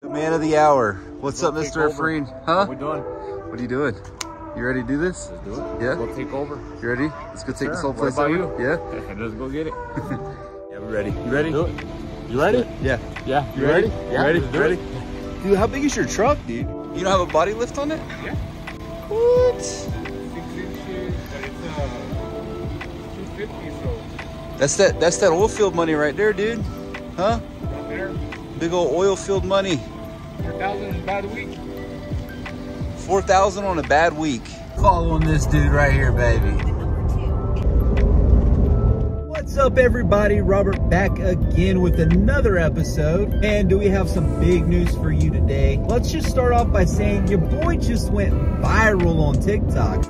The man of the hour. What's up, Mr. Efrain? Huh? What we doing? What are you doing? You ready to do this? Let's do it. Yeah? Let's go take over. You ready? Let's go take this whole What place about over. you? Yeah? Let's go get it. Yeah, we're ready. You ready? Do it. You ready? Yeah. Yeah. You ready? Yeah. Ready? Let's do Ready? it. Dude, how big is your truck, dude? You don't have a body lift on it? Yeah. What? 6 inches, but it's 250, so. That's that oil field money right there, dude. Huh? Right there. Big old oil field money. 4,000 in a bad week. 4,000 on a bad week. Following this dude right here, baby. What's up, everybody? Robert back again with another episode. And do we have some big news for you today? Let's just start off by saying your boy just went viral on TikTok.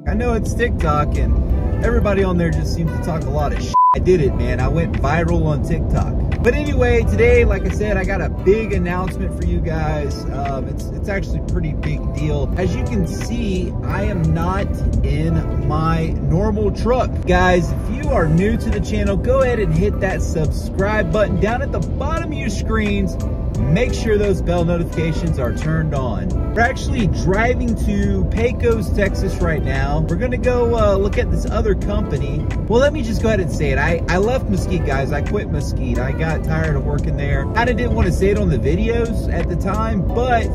I know it's TikTok and everybody on there just seems to talk a lot of shit. I did it, man. I went viral on TikTok. But anyway, today, like I said, I got a big announcement for you guys. It's actually a pretty big deal. As you can see, I am not in my normal truck. Guys, if you are new to the channel, go ahead and hit that subscribe button down at the bottom of your screens. Make sure those bell notifications are turned on. We're actually driving to Pecos, Texas right now. We're gonna go look at this other company. Well, let me just go ahead and say it. I left Mesquite, guys. I quit Mesquite. I got tired of working there. I didn't want to say it on the videos at the time, but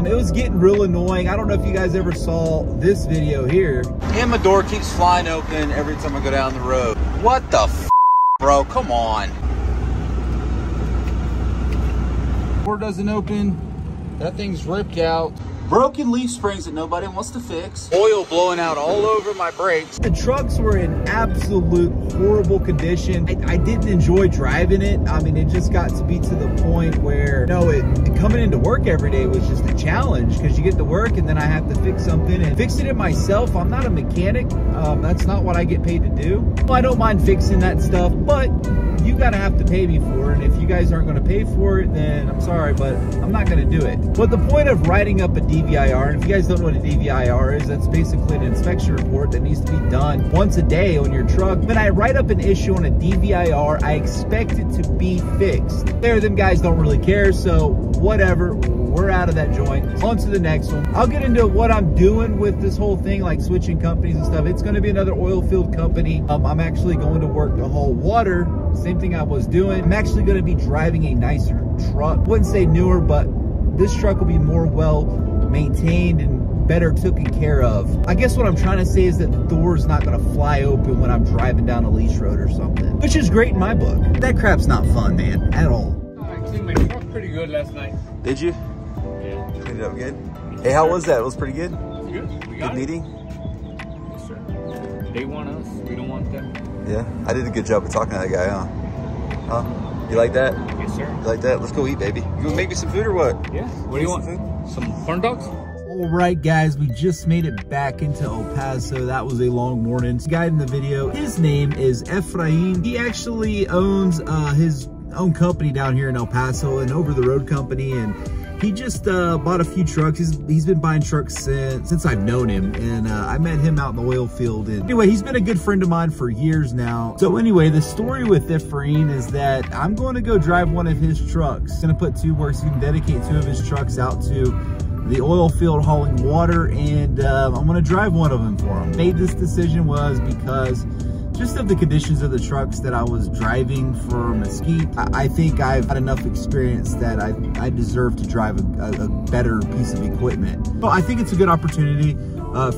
it was getting real annoying. I don't know if you guys ever saw this video here. And my door keeps flying open every time I go down the road. What the f, bro? Come on. Door doesn't open. That thing's ripped out. Broken leaf springs that nobody wants to fix. Oil blowing out all over my brakes. The trucks were in absolute horrible condition. I didn't enjoy driving it. I mean, it just got to be to the point where, coming into work every day was just a challenge because you get to work and then I have to fix something and fixing it myself. I'm not a mechanic. That's not what I get paid to do. Well, I don't mind fixing that stuff, but you gotta have to pay me for it. And if you guys aren't gonna pay for it, then I'm sorry, but I'm not gonna do it. But the point of writing up a DVIR, and if you guys don't know what a DVIR is, that's basically an inspection report that needs to be done once a day on your truck. When I write up an issue on a DVIR, I expect it to be fixed. There, them guys don't really care, so whatever. We're out of that joint. On to the next one. I'll get into what I'm doing with this whole thing, like switching companies and stuff. It's going to be another oil field company. I'm actually going to work to haul water. Same thing I was doing. I'm actually going to be driving a nicer truck. Wouldn't say newer, but this truck will be more well maintained and better taken care of. I guess what I'm trying to say is that the door is not going to fly open when I'm driving down a lease road or something, which is great in my book. That crap's not fun, man, at all. I cleaned my truck pretty good last night. Did you? Yeah. Cleaned it up good? Hey, how was that? It was pretty good? Good. We got Good meeting? Yes, sir. They want us. We don't want them. Yeah, I did a good job of talking to that guy, huh? Huh? You like that? Yes, sir. You like that? Let's go eat, baby. You gonna make me some food or what? Yeah. What do you want? Some corn dogs? All right, guys, we just made it back into El Paso. That was a long morning. This guy in the video, his name is Efrain. He actually owns his own company down here in El Paso, an over-the-road company, and he just bought a few trucks. He's been buying trucks since I've known him, and I met him out in the oil field. And anyway, he's been a good friend of mine for years now. So anyway, the story with Efrain is that I'm going to go drive one of his trucks. Going to put two works. He can dedicate two of his trucks out to the oil field hauling water, and I'm going to drive one of them for him. Made this decision was because just of the conditions of the trucks that I was driving for Mesquite. I think I've had enough experience that I deserve to drive a better piece of equipment. So I think it's a good opportunity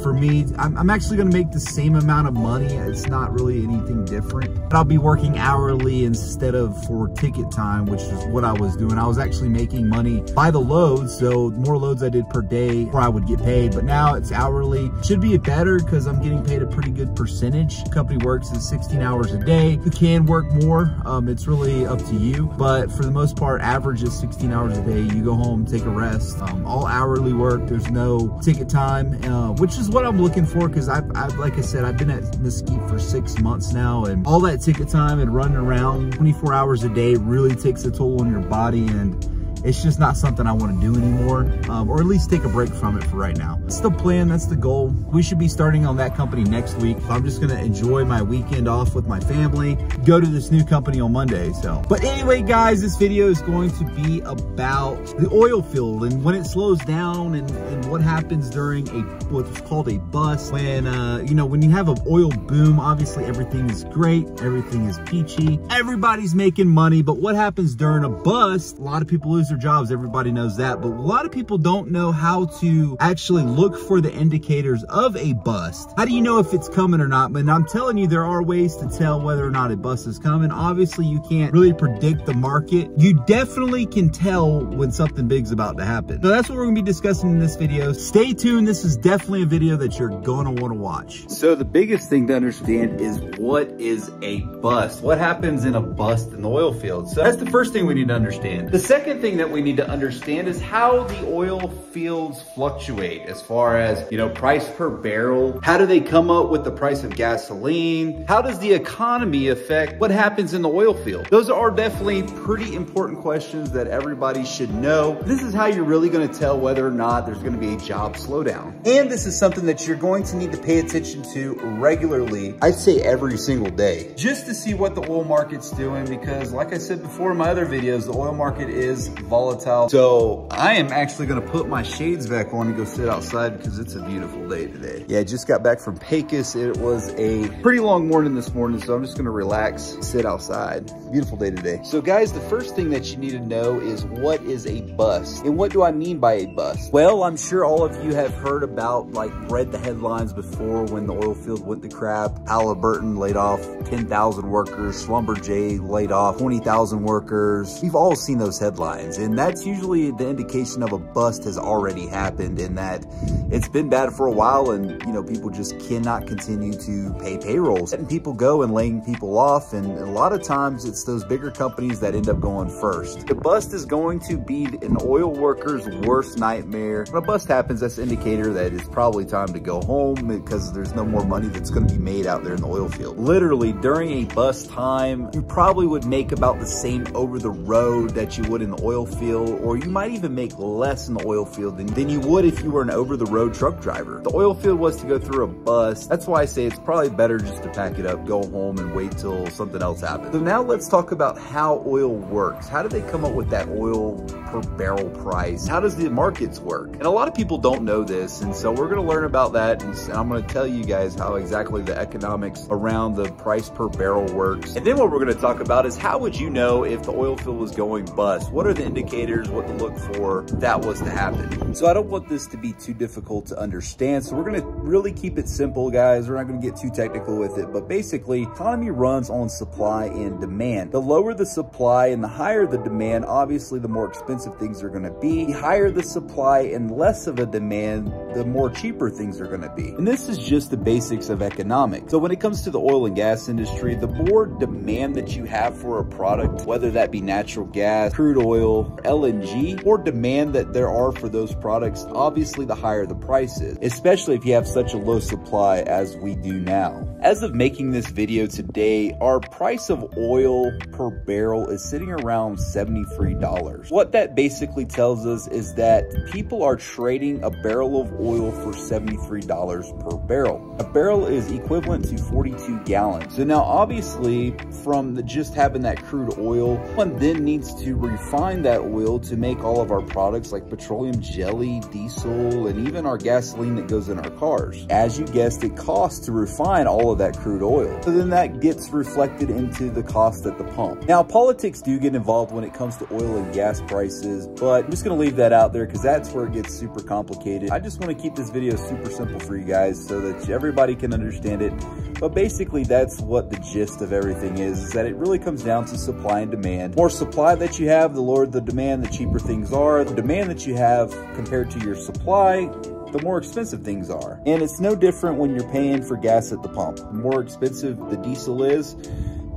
for me. I'm actually going to make the same amount of money. It's not really anything different, but I'll be working hourly instead of for ticket time, which is what I was doing. I was actually making money by the load, so the more loads I did per day, more I would get paid. But now it's hourly. Should be better because I'm getting paid a pretty good percentage. The company works 16 hours a day. You can work more. It's really up to you, but for the most part, average is 16 hours a day. You go home, take a rest. All hourly work. There's no ticket time, which is what I'm looking for, because I've like I said, I've been at Mesquite for 6 months now, and all that ticket time and running around 24 hours a day really takes a toll on your body. And It's just not something I want to do anymore, or at least take a break from it for right now. That's the plan, that's the goal. We should be starting on that company next week. I'm just gonna enjoy my weekend off with my family, go to this new company on Monday. But anyway, guys, this video is going to be about the oil field and when it slows down and what happens during what's called a bust. When you know, when you have an oil boom, obviously everything is great, everything is peachy, everybody's making money. But what happens during a bust? A lot of people lose their jobs, everybody knows that, but a lot of people don't know how to actually look for the indicators of a bust. How do you know if it's coming or not? But I'm telling you, there are ways to tell whether or not a bust is coming. Obviously, you can't really predict the market. You definitely can tell when something big's about to happen. So that's what we're gonna be discussing in this video. Stay tuned. This is definitely a video that you're gonna wanna watch. So the biggest thing to understand is, what is a bust? What happens in a bust in the oil field? So that's the first thing we need to understand. The second thing that we need to understand is how the oil fields fluctuate as far as, you know, price per barrel. How do they come up with the price of gasoline? How does the economy affect what happens in the oil field? Those are definitely pretty important questions that everybody should know. This is how you're really going to tell whether or not there's going to be a job slowdown. And this is something that you're going to need to pay attention to regularly. I'd say every single day, just to see what the oil market's doing, because like I said before in my other videos, the oil market is volatile. So I am actually going to put my shades back on and go sit outside because it's a beautiful day today. Yeah, I just got back from Pecos. It was a pretty long morning this morning, so I'm just going to relax, sit outside. Beautiful day today. So guys, the first thing that you need to know is, what is a bust? And what do I mean by a bust? Well, I'm sure all of you have heard about, like, read the headlines before when the oil field went to crap. Halliburton laid off 10,000 workers, Schlumberger laid off 20,000 workers. We've all seen those headlines, and that's usually the indication of a bust has already happened, in that it's been bad for a while and, you know, people just cannot continue to pay payrolls, letting people go and laying people off. And a lot of times it's those bigger companies that end up going first. The bust is going to be an oil worker's worst nightmare. When a bust happens, that's an indicator that it's probably time to go home, because there's no more money that's going to be made out there in the oil field. Literally, during a bust time, you probably would make about the same over the road that you would in the oil field, or you might even make less in the oil field than you would if you were an over the road truck driver. The oil field was to go through a bust. That's why I say it's probably better just to pack it up, go home, and wait till something else happens. So now let's talk about how oil works. How do they come up with that oil per barrel price? How does the markets work? And a lot of people don't know this, and so we're gonna learn about that, and I'm gonna tell you guys how exactly the economics around the price per barrel works. And then what we're gonna talk about is, how would you know if the oil field was going bust? What are the indicators, what to look for if that was to happen? So I don't want this to be too difficult to understand, so we're gonna really keep it simple, guys. We're not gonna get too technical with it, but basically, economy runs on supply and demand. The lower the supply and the higher the demand, obviously the more expensive things are gonna be. The higher the supply and less of a demand, the more cheaper things are gonna be. And this is just the basics of economics. So when it comes to the oil and gas industry, the more demand that you have for a product, whether that be natural gas, crude oil, LNG, or demand that there are for those products, obviously the higher the price is, especially if you have such a low supply as we do now. As of making this video today, our price of oil per barrel is sitting around $73. What that basically tells us is that people are trading a barrel of oil for $73 per barrel. A barrel is equivalent to 42 gallons. So now obviously, from just having that crude oil, one then needs to refine that oil to make all of our products like petroleum jelly, diesel, and even our gasoline that goes in our cars. As you guessed, it costs to refine all of that crude oil. So then that gets reflected into the cost at the pump. Now, politics do get involved when it comes to oil and gas prices, but I'm just gonna leave that out there because that's where it gets super complicated. I just wanna keep this video super simple for you guys so that everybody can understand it. But basically, that's what the gist of everything is that it really comes down to supply and demand. More supply that you have, the lower the demand, the cheaper things are. The demand that you have compared to your supply, the more expensive things are. And it's no different when you're paying for gas at the pump. The more expensive the diesel is,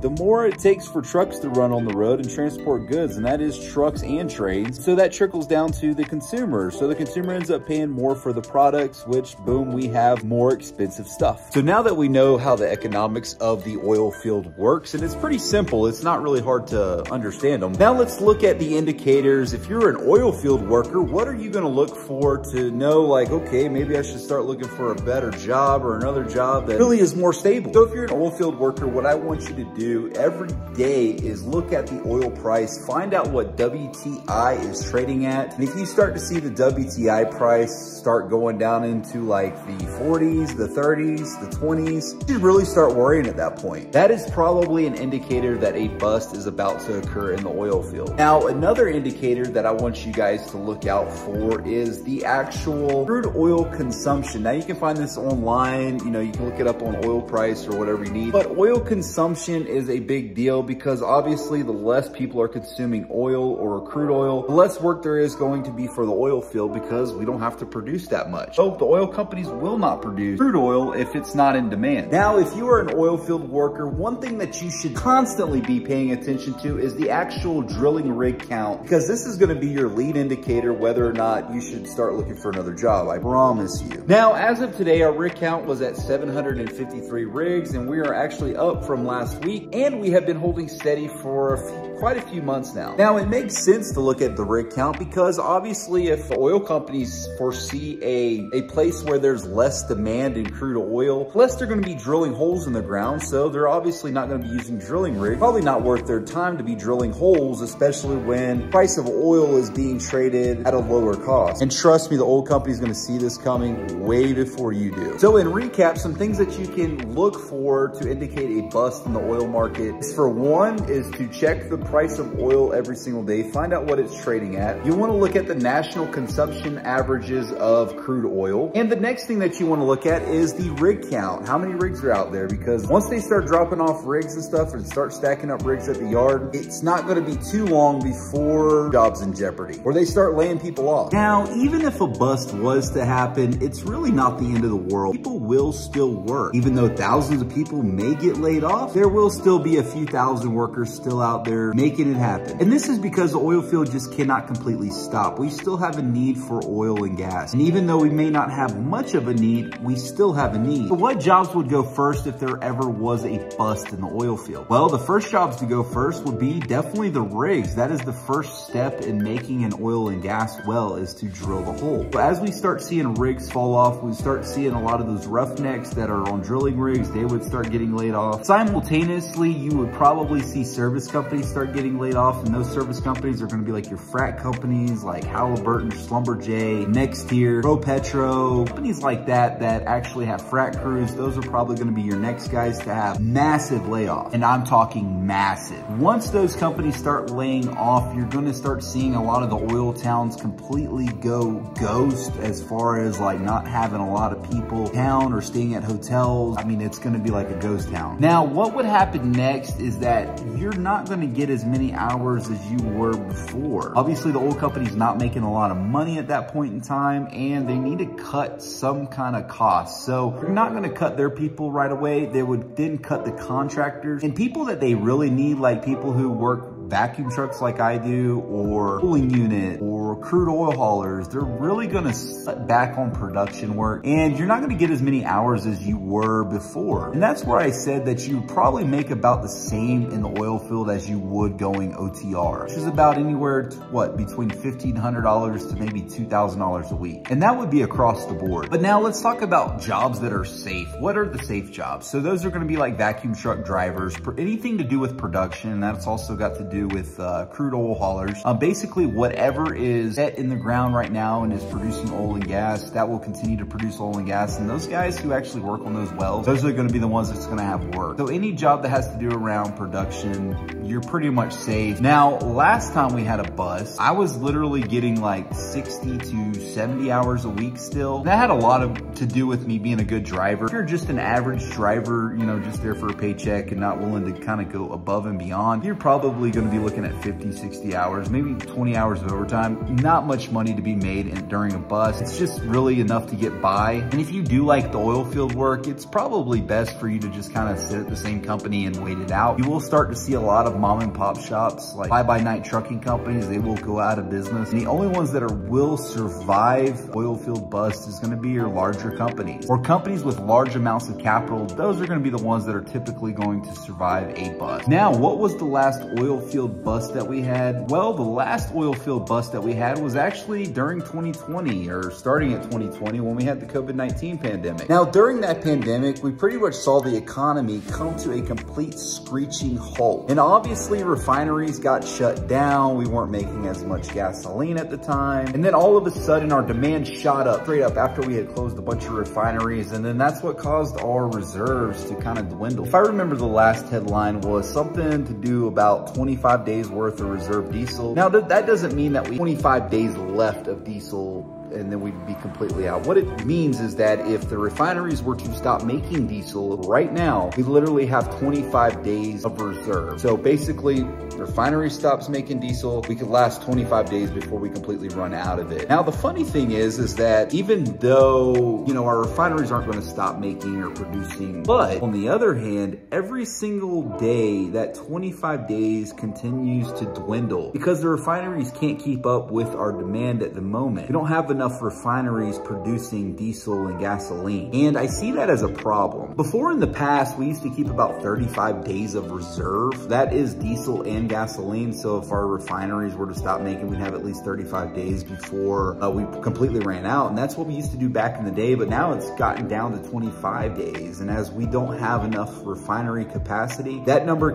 the more it takes for trucks to run on the road and transport goods, and that is trucks and trains. So that trickles down to the consumer. So the consumer ends up paying more for the products, which boom, we have more expensive stuff. So now that we know how the economics of the oil field works, and it's pretty simple, it's not really hard to understand them. Now let's look at the indicators. If you're an oil field worker, what are you gonna look for to know like, okay, maybe I should start looking for a better job or another job that really is more stable? So if you're an oil field worker, what I want you to do every day is look at the oil price, find out what WTI is trading at. And if you start to see the WTI price start going down into like the 40s, the 30s, the 20s, you should really start worrying at that point. That is probably an indicator that a bust is about to occur in the oil field. Now, another indicator that I want you guys to look out for is the actual crude oil consumption. Now you can find this online, you know, you can look it up on oil price or whatever you need, but oil consumption is a big deal because obviously the less people are consuming oil or crude oil, the less work there is going to be for the oil field because we don't have to produce that much. So the oil companies will not produce crude oil if it's not in demand. Now, if you are an oil field worker, one thing that you should constantly be paying attention to is the actual drilling rig count, because this is going to be your lead indicator whether or not you should start looking for another job, I promise you. Now, as of today, our rig count was at 753 rigs, and we are actually up from last week, and we have been holding steady for quite a few months now. Now, it makes sense to look at the rig count because obviously if the oil companies foresee a place where there's less demand in crude oil, plus they're going to be drilling holes in the ground, so they're obviously not going to be using drilling rigs. Probably not worth their time to be drilling holes, especially when the price of oil is being traded at a lower cost. And trust me, the oil company is going to see this coming way before you do. So in recap, some things that you can look for to indicate a bust in the oil market is, for one, is to check the price of oil every single day, find out what it's trading at. You want to look at the national consumption averages of crude oil. And the next thing that you want to look at is the rig count. How many rigs are out there? Because once they start dropping off rigs and stuff and start stacking up rigs at the yard, it's not going to be too long before jobs in jeopardy or they start laying people off. Now, even if a bust was to happen, it's really not the end of the world. People will still work. Even though thousands of people may get laid off, there will still be a few thousand workers still out there making it happen. And this is because the oil field just cannot completely stop. We still have a need for oil and gas. And even though we may not have much of a need, we still have a need. So what jobs would go first if there ever was a bust in the oil field? Well, the first jobs to go first would be definitely the rigs. That is the first step in making an oil and gas well, is to drill the hole. But as we start seeing rigs fall off, we start seeing a lot of those roughnecks that are on drilling rigs, they would start getting laid off. Simultaneously, you would probably see service companies start getting laid off, and those service companies are going to be like your frac companies like Halliburton, Schlumberger, Nextier, ProPetro, companies like that that actually have frac crews. Those are probably going to be your next guys to have massive layoff, and I'm talking massive. Once those companies start laying off, you're going to start seeing a lot of the oil towns completely go ghost as far as like not having a lot of people down or staying at hotels. I mean, it's going to be like a ghost town. Now, what would happen next is that you're not going to get as many hours as you were before. Obviously, the oil company's not making a lot of money at that point in time, and they need to cut some kind of cost. So they're not going to cut their people right away. They would then cut the contractors and people that they really need, like people who work vacuum trucks like I do, or cooling unit, or crude oil haulers. They're really gonna cut back on production work, and you're not gonna get as many hours as you were before. And that's where I said that you probably make about the same in the oil field as you would going OTR, which is about anywhere to, what, between $1,500 to maybe $2,000 a week. And that would be across the board. But now let's talk about jobs that are safe. What are the safe jobs? So those are gonna be like vacuum truck drivers, anything to do with production, and that's also got to do with crude oil haulers. Basically, whatever is set in the ground right now and is producing oil and gas, that will continue to produce oil and gas. And those guys who actually work on those wells, those are going to be the ones that's going to have work. So any job that has to do around production, you're pretty much safe. Now, last time we had a bust, I was literally getting like 60 to 70 hours a week still. That had a lot to do with me being a good driver. If you're just an average driver, you know, just there for a paycheck and not willing to kind of go above and beyond, you're probably going to be looking at 50, 60 hours, maybe 20 hours of overtime. not much money to be made during a bust. It's just really enough to get by. And if you do like the oil field work, it's probably best for you to just kind of sit at the same company and wait it out. You will start to see a lot of mom and pop shops, like fly-by-night trucking companies. They will go out of business. And the only ones that will survive oil field bust is going to be your larger companies, or companies with large amounts of capital. Those are going to be the ones that are typically going to survive a bust. Now, what was the last oil field bust that we had? Well, the last oil field bust that we had was actually during 2020, or starting at 2020, when we had the COVID-19 pandemic. Now, during that pandemic, we pretty much saw the economy come to a complete screeching halt. And obviously, refineries got shut down. We weren't making as much gasoline at the time. And then all of a sudden, our demand shot up straight up after we had closed a bunch of refineries. And then that's what caused our reserves to kind of dwindle. If I remember, the last headline was something to do about 25 days worth of reserve diesel. Now, that doesn't mean that we 25 days left of diesel and then we'd be completely out. What it means is that if the refineries were to stop making diesel right now, we literally have 25 days of reserve. So basically, the refinery stops making diesel, we could last 25 days before we completely run out of it. Now, the funny thing is that even though, you know, our refineries aren't going to stop making or producing, but on the other hand, every single day, that 25 days continues to dwindle because the refineries can't keep up with our demand at the moment. We don't have enough refineries producing diesel and gasoline. And I see that as a problem. Before, in the past, we used to keep about 35 days of reserve. That is diesel and gasoline. So if our refineries were to stop making, we'd have at least 35 days before we completely ran out. And that's what we used to do back in the day, but now it's gotten down to 25 days. And as we don't have enough refinery capacity, that number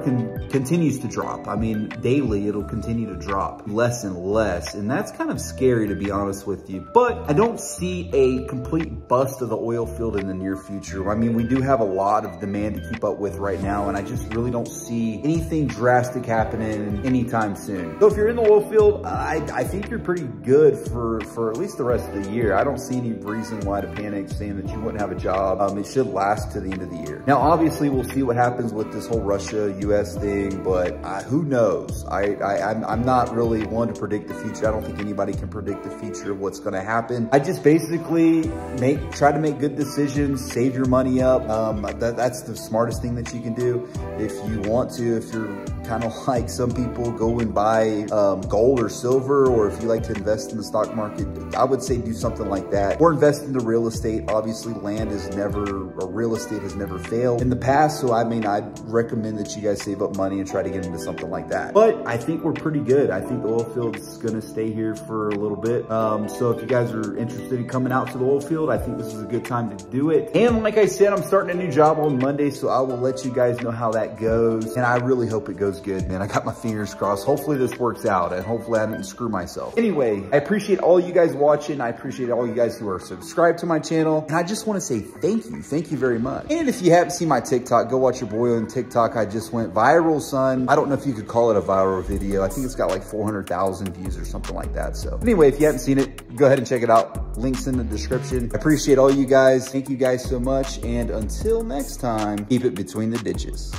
continues to drop. I mean, daily, it'll continue to drop less and less. And that's kind of scary, to be honest with you. But I don't see a complete bust of the oil field in the near future. I mean, we do have a lot of demand to keep up with right now, and I just really don't see anything drastic happening anytime soon. So if you're in the oil field, I think you're pretty good for at least the rest of the year. I don't see any reason why to panic saying that you wouldn't have a job. It should last to the end of the year. Now, obviously, we'll see what happens with this whole Russia-US thing, but who knows? I'm not really one to predict the future. I don't think anybody can predict the future of what's going to happen. I just basically try to make good decisions, save your money up. That's the smartest thing that you can do. If you want to, if you're kind of like some people, go and buy gold or silver, or if you like to invest in the stock market, I would say do something like that. Or invest into real estate. Obviously, real estate has never failed in the past. So I mean, I'd recommend that you guys save up money and try to get into something like that. But I think we're pretty good. I think the oil field's gonna stay here for a little bit. So if you guys are interested in coming out to the oil field, I think this is a good time to do it. And like I said, I'm starting a new job on Monday, so I will let you guys know how that goes. And I really hope it goes good, man. I got my fingers crossed. Hopefully this works out, and hopefully I didn't screw myself. Anyway, I appreciate all you guys watching. I appreciate all you guys who are subscribed to my channel. And I just want to say thank you. Thank you very much. And if you haven't seen my TikTok, go watch your boy on TikTok. I just went viral, son. I don't know if you could call it a viral video. I think it's got like 400,000 views or something like that. So anyway, if you haven't seen it, go ahead and check it out. Links in the description. I appreciate all you guys. Thank you guys so much. And until next time, keep it between the ditches.